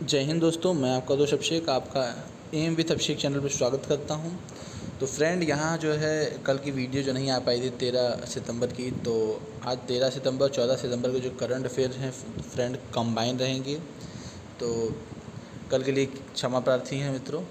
जय हिंद दोस्तों, मैं आपका दोस्त अभिषेक आपका एम विथ अभिषेक चैनल पर स्वागत करता हूं। तो फ्रेंड, यहाँ जो है कल की वीडियो जो नहीं आ पाई थी 13 सितंबर की, तो आज 13 सितंबर 14 सितंबर के जो करंट अफेयर हैं फ्रेंड कंबाइन रहेंगे। तो कल के लिए क्षमा प्रार्थी हैं मित्रों।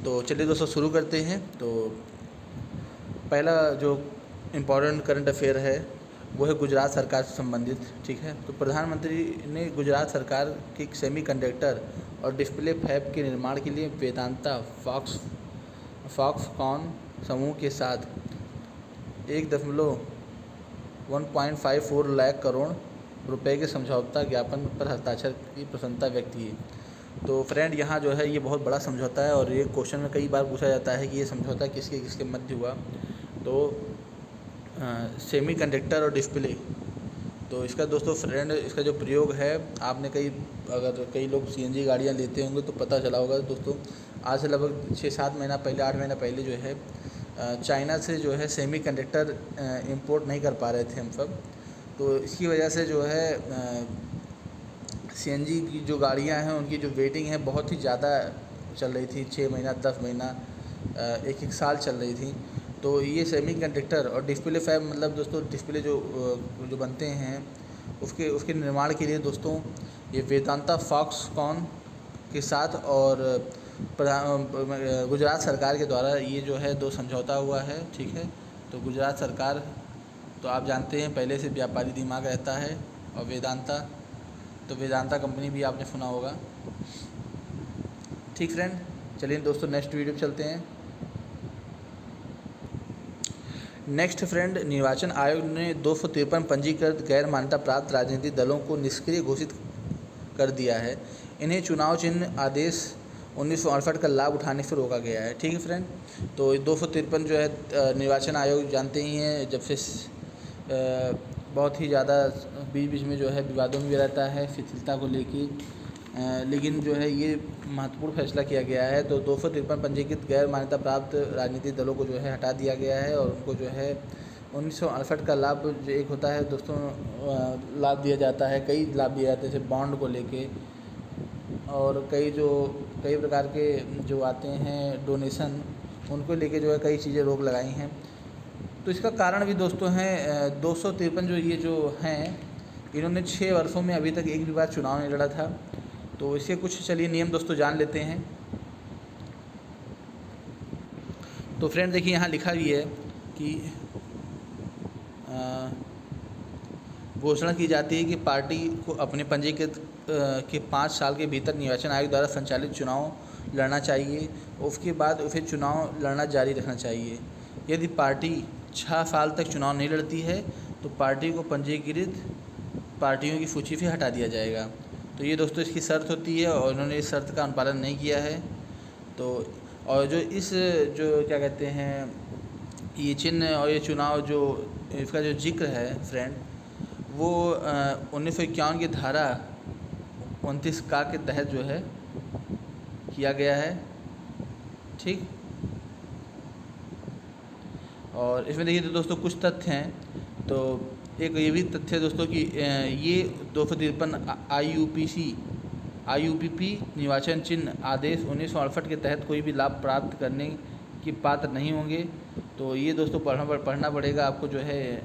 तो चलिए दोस्तों शुरू करते हैं। तो पहला जो इम्पोर्टेंट करंट अफेयर है वो है गुजरात सरकार से संबंधित। ठीक है, तो प्रधानमंत्री ने गुजरात सरकार की सेमीकंडक्टर और डिस्प्ले फैब के निर्माण के लिए वेदांता फॉक्सकॉन समूह के साथ 1.54 लाख करोड़ रुपए के समझौता ज्ञापन पर हस्ताक्षर की प्रसन्नता व्यक्त की। तो फ्रेंड, यहाँ जो है ये बहुत बड़ा समझौता है और ये क्वेश्चन में कई बार पूछा जाता है कि ये समझौता किसके किसके मध्य हुआ। तो सेमीकंडक्टर और डिस्प्ले, तो इसका दोस्तों फ्रेंड इसका जो प्रयोग है, आपने अगर कई लोग सीएनजी गाड़ियाँ लेते होंगे तो पता चला होगा दोस्तों। आज से लगभग 6-7 महीना पहले 8 महीना पहले जो है चाइना से जो है सेमीकंडक्टर इंपोर्ट नहीं कर पा रहे थे हम सब। तो इसकी वजह से जो है सीएनजी की जो गाड़ियाँ हैं उनकी जो वेटिंग है बहुत ही ज़्यादा चल रही थी। 6 महीना 10 महीना एक साल चल रही थी। तो ये सेमीकंडक्टर और डिस्प्ले फैब मतलब दोस्तों डिस्प्ले जो बनते हैं उसके निर्माण के लिए दोस्तों ये वेदांता फॉक्सकॉन के साथ और गुजरात सरकार के द्वारा ये जो है 2 समझौता हुआ है। ठीक है, तो गुजरात सरकार तो आप जानते हैं पहले से व्यापारी दिमाग रहता है, और वेदांता कंपनी भी आपने सुना होगा। ठीक फ्रेंड, चलिए दोस्तों नेक्स्ट वीडियो पे चलते हैं। नेक्स्ट फ्रेंड, निर्वाचन आयोग ने 253 पंजीकृत गैर मान्यता प्राप्त राजनीतिक दलों को निष्क्रिय घोषित कर दिया है। इन्हें चुनाव चिन्ह आदेश 1968 का लाभ उठाने से रोका गया है। ठीक है फ्रेंड, तो 253 जो है निर्वाचन आयोग जानते ही हैं, जब से बहुत ही ज़्यादा बीच में जो है विवादों में भी रहता है शिथिलता को लेके, लेकिन जो है ये महत्वपूर्ण फैसला किया गया है। तो 253 पंजीकृत गैर मान्यता प्राप्त राजनीतिक दलों को जो है हटा दिया गया है और उनको जो है 1968 का लाभ जो एक होता है दोस्तों लाभ दिया जाता है। कई लाभ दिए जाते हैं जैसे बॉन्ड को लेके, और कई प्रकार के जो आते हैं डोनेशन, उनको लेके जो है कई चीज़ें रोक लगाई हैं। तो इसका कारण भी दोस्तों है 253 जो ये जो हैं इन्होंने 6 वर्षों में अभी तक एक भी बार चुनाव नहीं लड़ा था। तो इसके कुछ चलिए नियम दोस्तों जान लेते हैं। तो फ्रेंड देखिए यहाँ लिखा भी है कि घोषणा की जाती है कि पार्टी को अपने पंजीकृत के 5 साल के भीतर निर्वाचन आयोग द्वारा संचालित चुनाव लड़ना चाहिए। उसके बाद उसे चुनाव लड़ना जारी रखना चाहिए। यदि पार्टी 6 साल तक चुनाव नहीं लड़ती है तो पार्टी को पंजीकृत पार्टियों की सूची से हटा दिया जाएगा। तो ये दोस्तों इसकी शर्त होती है और इन्होंने इस शर्त का अनुपालन नहीं किया है। तो और जो क्या कहते हैं ये चिन्ह और ये चुनाव जो इसका जो जिक्र है फ्रेंड, वो 1951 की धारा 29 का के तहत जो है किया गया है। ठीक, और इसमें देखिए तो दोस्तों कुछ तथ्य हैं। तो एक ये भी तथ्य है दोस्तों कि ये 253 IUPP निर्वाचन चिन्ह आदेश 1968 के तहत कोई भी लाभ प्राप्त करने की पात्र नहीं होंगे। तो ये दोस्तों पढ़ना पड़ेगा आपको जो है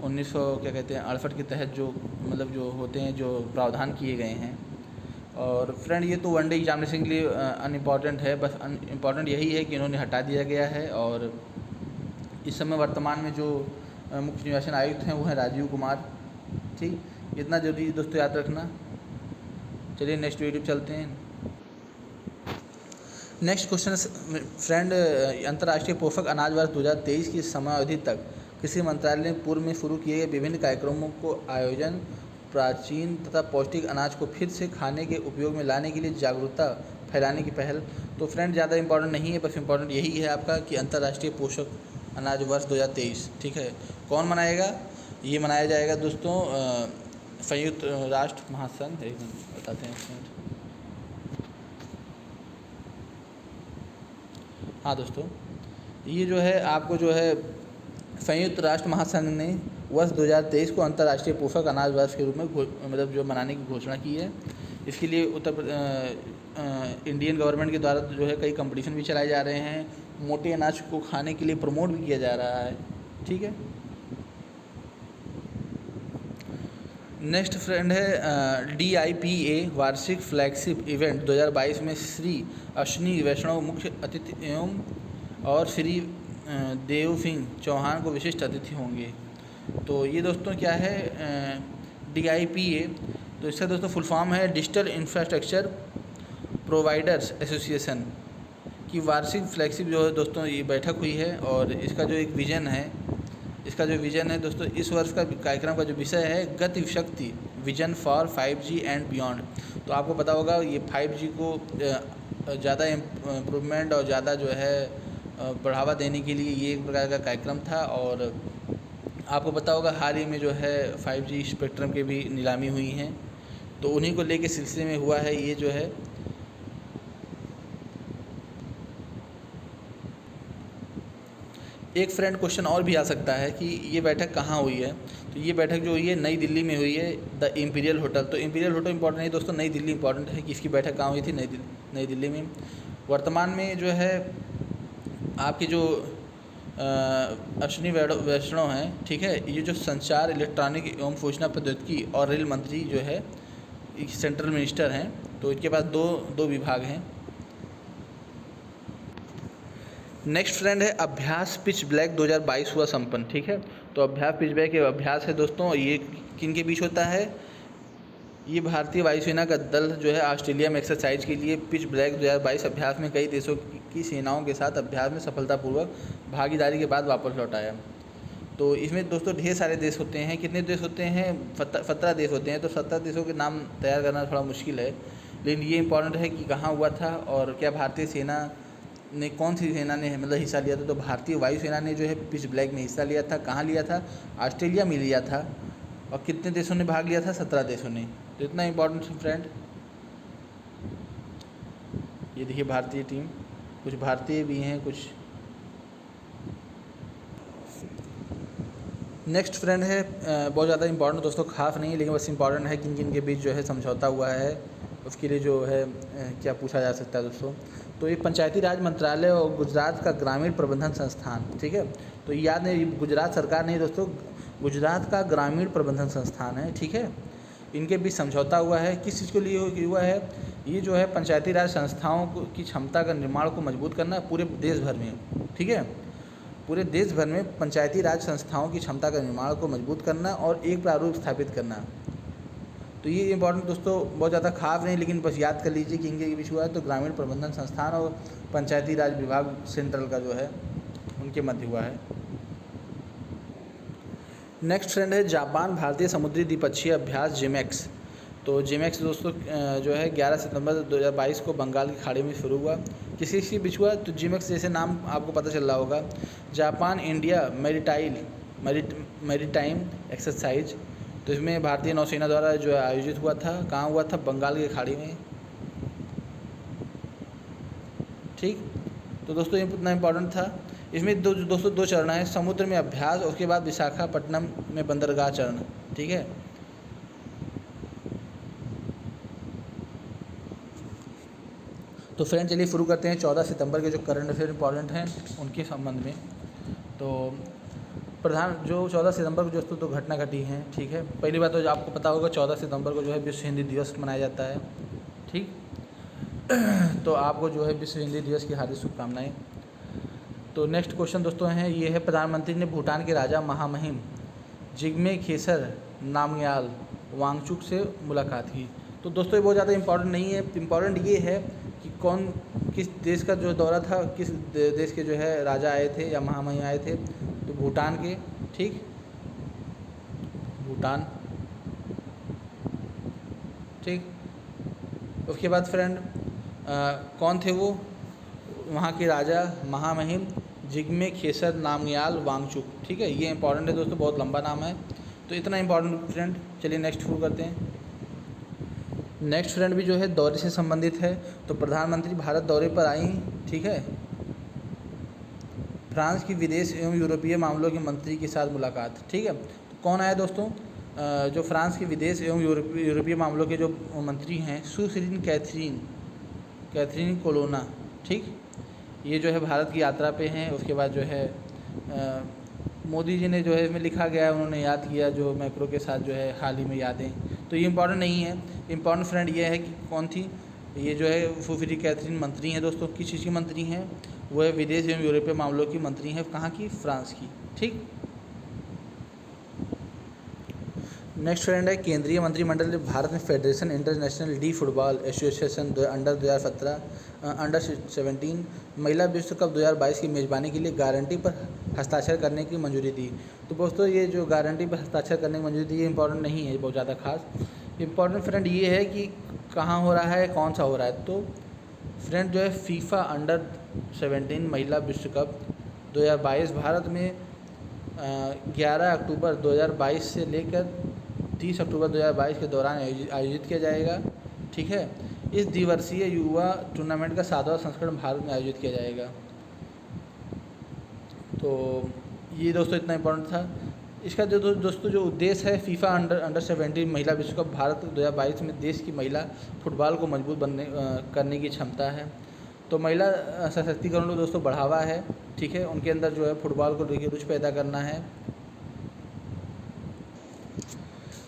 68 के तहत जो मतलब जो होते हैं जो प्रावधान किए गए हैं। और फ्रेंड ये तो वनडे एग्जामिनेशन के लिए अनइम्पॉर्टेंट है, बस इम्पॉर्टेंट यही है कि इन्होंने हटा दिया गया है। और इस समय वर्तमान में जो मुख्य निर्वाचन आयुक्त हैं वो हैं राजीव कुमार। ठीक, इतना जरूरी दोस्तों याद रखना। चलिए नेक्स्ट वीडियो चलते हैं। नेक्स्ट क्वेश्चन फ्रेंड, अंतर्राष्ट्रीय पोषक अनाज वर्ष 2023 की समयावधि तक कृषि मंत्रालय ने पूर्व में शुरू किए गए विभिन्न कार्यक्रमों को आयोजन प्राचीन तथा पौष्टिक अनाज को फिर से खाने के उपयोग में लाने के लिए जागरूकता फैलाने की पहल। तो फ्रेंड ज़्यादा इंपॉर्टेंट नहीं है, बस इंपॉर्टेंट यही है आपका कि अंतर्राष्ट्रीय पोषक अनाज वर्ष 2023। ठीक है, कौन मनाएगा? ये मनाया जाएगा दोस्तों संयुक्त राष्ट्र महासंघ। एक मिनट बताते हैं। हाँ दोस्तों, ये जो है आपको जो है संयुक्त राष्ट्र महासंघ ने वर्ष 2023 को अंतर्राष्ट्रीय पोषक अनाज वर्ष के रूप में मतलब जो मनाने की घोषणा की है। इसके लिए इंडियन गवर्नमेंट के द्वारा जो है कई कंपटीशन भी चलाए जा रहे हैं, मोटे अनाज को खाने के लिए प्रमोट भी किया जा रहा है। ठीक है, नेक्स्ट फ्रेंड है DIPA वार्षिक फ्लैगशिप इवेंट 2022 में श्री अश्विनी वैष्णव मुख्य अतिथि एवं और श्री देवसिंह चौहान को विशिष्ट अतिथि होंगे। तो ये दोस्तों क्या है DIPA, तो इसका दोस्तों फुल फॉर्म है डिजिटल इंफ्रास्ट्रक्चर प्रोवाइडर्स एसोसिएशन की वार्षिक फ्लैगशिप जो है दोस्तों ये बैठक हुई है। और इसका जो विज़न है दोस्तों, इस वर्ष का कार्यक्रम का जो विषय है गति शक्ति vision for 5G and beyond. तो आपको पता होगा ये 5G को ज़्यादा इम्प्रूवमेंट और ज़्यादा जो है बढ़ावा देने के लिए ये एक प्रकार का कार्यक्रम था। और आपको पता होगा हाल ही में जो है 5G स्पेक्ट्रम के भी नीलामी हुई हैं, तो उन्हीं को लेके सिलसिले में हुआ है ये जो है। एक फ्रेंड क्वेश्चन और भी आ सकता है कि ये बैठक कहाँ हुई है। तो ये बैठक जो हुई है नई दिल्ली में हुई है, द इम्पीरियल होटल। तो इम्पीरियल होटल इंपॉर्टेंट नहीं दोस्तों, नई दिल्ली इंपॉर्टेंट है कि इसकी बैठक कहाँ हुई थी, नई दिल्ली में। वर्तमान में जो है आपकी जो अश्विनी वैष्णव हैं, ठीक है, ये जो संचार इलेक्ट्रॉनिक एवं सूचना प्रौद्योगिकी और रेल मंत्री जो है सेंट्रल मिनिस्टर हैं। तो इनके पास दो विभाग हैं। नेक्स्ट फ्रेंड है अभ्यास पिच ब्लैक 2022 हुआ संपन्न। ठीक है, तो अभ्यास पिच ब्लैक अभ्यास है दोस्तों, ये किन के बीच होता है, ये भारतीय वायुसेना का दल जो है ऑस्ट्रेलिया में एक्सरसाइज के लिए पिच ब्लैक 2022 अभ्यास में कई देशों की सेनाओं के साथ अभ्यास में सफलतापूर्वक भागीदारी के बाद वापस लौट आया। तो इसमें दोस्तों ढेर सारे देश होते हैं। कितने देश होते हैं, 17 देश होते हैं। तो 17 देशों के नाम तैयार करना थोड़ा मुश्किल है, लेकिन ये इंपॉर्टेंट है कि कहाँ हुआ था और क्या भारतीय सेना ने, कौन सी सेना ने मतलब हिस्सा लिया था। तो भारतीय वायुसेना ने जो है पिच ब्लैक में हिस्सा लिया था। कहाँ लिया था, ऑस्ट्रेलिया में लिया था। और कितने देशों ने भाग लिया था, 17 देशों ने। तो इतना इम्पोर्टेंट फ्रेंड, ये देखिए भारतीय टीम, कुछ भारतीय भी हैं कुछ। नेक्स्ट फ्रेंड है बहुत ज़्यादा इंपॉर्टेंट दोस्तों, खास नहीं है लेकिन बस इंपॉर्टेंट है किन किन के बीच जो है समझौता हुआ है, उसके लिए जो है क्या पूछा जा सकता है दोस्तों। तो ये पंचायती राज मंत्रालय और गुजरात का ग्रामीण प्रबंधन संस्थान। ठीक है, तो याद नहीं, गुजरात सरकार नहीं दोस्तों, गुजरात का ग्रामीण प्रबंधन संस्थान है। ठीक है, इनके बीच समझौता हुआ है। किस चीज़ के लिए हुआ है, ये जो है पंचायती राज संस्थाओं की क्षमता का निर्माण को मजबूत करना पूरे देश भर में। ठीक है, पूरे देश भर में पंचायती राज संस्थाओं की क्षमता का निर्माण को मजबूत करना और एक प्रारूप स्थापित करना। तो ये इंपॉर्टेंट दोस्तों, बहुत ज़्यादा खास नहीं, लेकिन बस याद कर लीजिए कि इनके बीच हुआ है। तो ग्रामीण प्रबंधन संस्थान और पंचायती राज विभाग सेंट्रल का जो है उनके मध्य हुआ है। नेक्स्ट फ्रेंड है जापान भारतीय समुद्री द्विपक्षीय अभ्यास जिमेक्स। तो जिमेक्स दोस्तों जो है 11 सितंबर 2022 को बंगाल की खाड़ी में शुरू हुआ। किसी बीच हुआ, तो जिमेक्स जैसे नाम आपको पता चल रहा होगा, जापान इंडिया मैरीटाइम एक्सरसाइज। तो इसमें भारतीय नौसेना द्वारा जो आयोजित हुआ था, कहाँ हुआ था, बंगाल की खाड़ी में। ठीक, तो दोस्तों ये इतना इम्पोर्टेंट था। इसमें दोस्तों दो चरण है, समुद्र में अभ्यास और उसके बाद विशाखापट्टनम में बंदरगाह चरण। ठीक है, तो फ्रेंड चलिए शुरू करते हैं 14 सितंबर के जो करंट अफेयर इंपॉर्टेंट हैं उनके संबंध में। तो जो 14 सितंबर को दोस्तों दो घटना घटी हैं। ठीक है, पहली बात तो आपको पता होगा 14 सितंबर को जो है विश्व हिंदी दिवस मनाया जाता है। ठीक, तो आपको जो है विश्व हिंदी दिवस की हार्दिक शुभकामनाएं। तो नेक्स्ट क्वेश्चन दोस्तों है, ये है प्रधानमंत्री ने भूटान के राजा महामहिम जिग्मे खेसर नामग्याल वांगचुक से मुलाकात की। तो दोस्तों ये बहुत ज़्यादा इंपॉर्टेंट नहीं है, इंपॉर्टेंट ये है कि किस देश का जो दौरा था, किस देश के जो है राजा आए थे या महामहिम आए थे। तो भूटान के। ठीक, भूटान। ठीक, उसके बाद फ्रेंड कौन थे वो, वहाँ के राजा महामहिम जिग्मे खेसर नामग्याल वांगचुक। ठीक है, ये इंपॉर्टेंट है दोस्तों, बहुत लंबा नाम है। तो इतना इंपॉर्टेंट फ्रेंड, चलिए नेक्स्ट शुरू करते हैं। नेक्स्ट फ्रेंड भी जो है दौरे से संबंधित है। तो प्रधानमंत्री भारत दौरे पर आई। ठीक है, फ्रांस की विदेश एवं यूरोपीय मामलों के मंत्री के साथ मुलाकात। ठीक है, तो कौन आया दोस्तों, जो फ्रांस के विदेश एवं यूरोपीय मामलों के जो मंत्री हैं सुश्री कैथरीन कोलोना, ठीक, ये जो है भारत की यात्रा पे हैं। उसके बाद जो है मोदी जी ने जो है इसमें लिखा गया है, उन्होंने याद किया जो मैक्रो के साथ जो है हाल ही में यादें, तो ये इम्पॉर्टेंट नहीं है। इम्पॉर्टेंट फ्रेंड ये है कि कौन थी, ये जो है सुश्री कैथरीन मंत्री हैं दोस्तों। किस चीज़ की मंत्री हैं? वो है विदेश एवं यूरोपीय मामलों की मंत्री हैं। कहाँ की? फ्रांस की, ठीक। नेक्स्ट फ्रेंड है केंद्रीय मंत्रिमंडल ने भारत में federation international D football association under 2017 under 17 महिला विश्व कप 2022 की मेज़बानी के लिए गारंटी पर हस्ताक्षर करने की मंजूरी दी। तो दोस्तों ये जो गारंटी पर हस्ताक्षर करने की मंजूरी दी ये इंपॉर्टेंट नहीं है बहुत ज़्यादा खास। इंपॉर्टेंट फ्रेंड ये है कि कहाँ हो रहा है, कौन सा हो रहा है। तो फ्रेंड जो है फीफा अंडर 17 महिला विश्व कप 2022 भारत में 11 अक्टूबर 2022 से लेकर 30 अक्टूबर 2022 के दौरान आयोजित किया जाएगा, ठीक है। इस दिवसीय युवा टूर्नामेंट का 7वां संस्करण भारत में आयोजित किया जाएगा। तो ये दोस्तों इतना इम्पोर्टेंट था। इसका जो दोस्तों जो उद्देश्य है फीफा अंडर 17 महिला विश्व कप भारत 2022 में देश की महिला फुटबॉल को मजबूत करने की क्षमता है। तो महिला सशक्तिकरण को दोस्तों बढ़ावा है, ठीक है। उनके अंदर जो है फुटबॉल को लेकर रुचि पैदा करना है।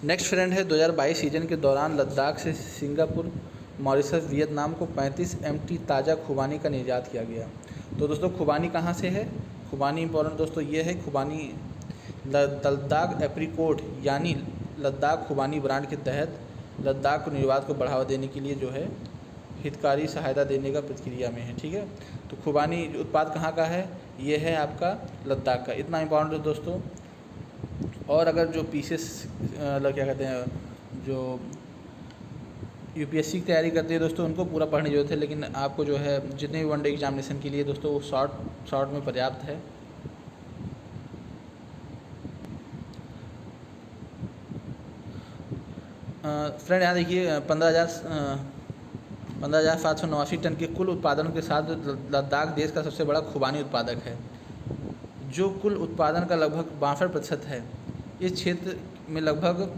नेक्स्ट फ्रेंड है 2022 सीजन के दौरान लद्दाख से सिंगापुर, मॉरिशस, वियतनाम को 35 MT ताज़ा खुबानी का निर्यात किया गया। तो दोस्तों खुबानी कहाँ से है? खुबानी इंपॉर्टेंट दोस्तों ये है, खुबानी लद्दाख एप्रीकोट यानी लद्दाख खुबानी ब्रांड के तहत लद्दाख को निर्यात को बढ़ावा देने के लिए जो है हितकारी सहायता देने का प्रक्रिया में है, ठीक है। तो खुबानी उत्पाद कहाँ का है? ये है आपका लद्दाख का। इतना इम्पोर्टेंट है दोस्तों। और अगर जो पीसेस क्या कहते हैं जो यूपीएससी की तैयारी करते हैं दोस्तों उनको पूरा पढ़ने की जरूरत है, लेकिन आपको जो है जितने भी वनडे एग्जामिनेशन के लिए दोस्तों वो शॉर्ट में पर्याप्त है। फ्रेंड यहाँ देखिए 15,789 टन के कुल उत्पादन के साथ लद्दाख देश का सबसे बड़ा खुबानी उत्पादक है, जो कुल उत्पादन का लगभग 62% है। इस क्षेत्र में लगभग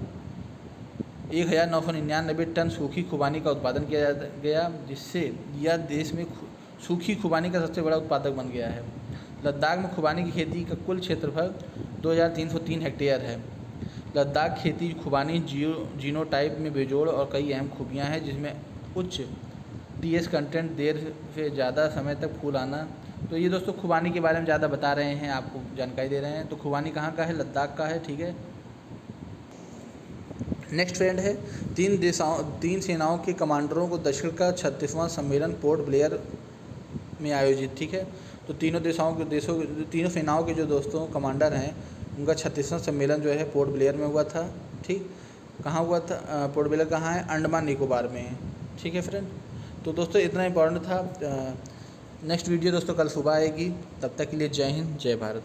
1,999 टन सूखी खुबानी का उत्पादन किया गया, जिससे यह देश में सूखी खुबानी का सबसे बड़ा उत्पादक बन गया है। लद्दाख में खुबानी की खेती का कुल क्षेत्रफल 2,303 हेक्टेयर है। लद्दाख खेती खुबानी जीनोटाइप में बेजोड़ और कई अहम खूबियाँ हैं, जिसमें उच्च TS कंटेंट, देर से ज़्यादा समय तक फूल आना। तो ये दोस्तों खुबानी के बारे में ज़्यादा बता रहे हैं, आपको जानकारी दे रहे हैं। तो खुबानी कहाँ का है? लद्दाख का है, ठीक है। नेक्स्ट फ्रेंड है तीन सेनाओं के कमांडरों को दक्षिण का 36वां सम्मेलन पोर्ट ब्लेयर में आयोजित, ठीक है। तो तीनों सेनाओं के जो दोस्तों कमांडर हैं उनका 36वां सम्मेलन जो है पोर्ट ब्लेयर में हुआ था, ठीक। कहाँ हुआ था? पोर्ट ब्लेयर कहाँ है? अंडमान निकोबार में है, ठीक है फ्रेंड। तो दोस्तों इतना इम्पोर्टेंट था। नेक्स्ट वीडियो दोस्तों कल सुबह आएगी। तब तक के लिए जय हिंद, जय भारत।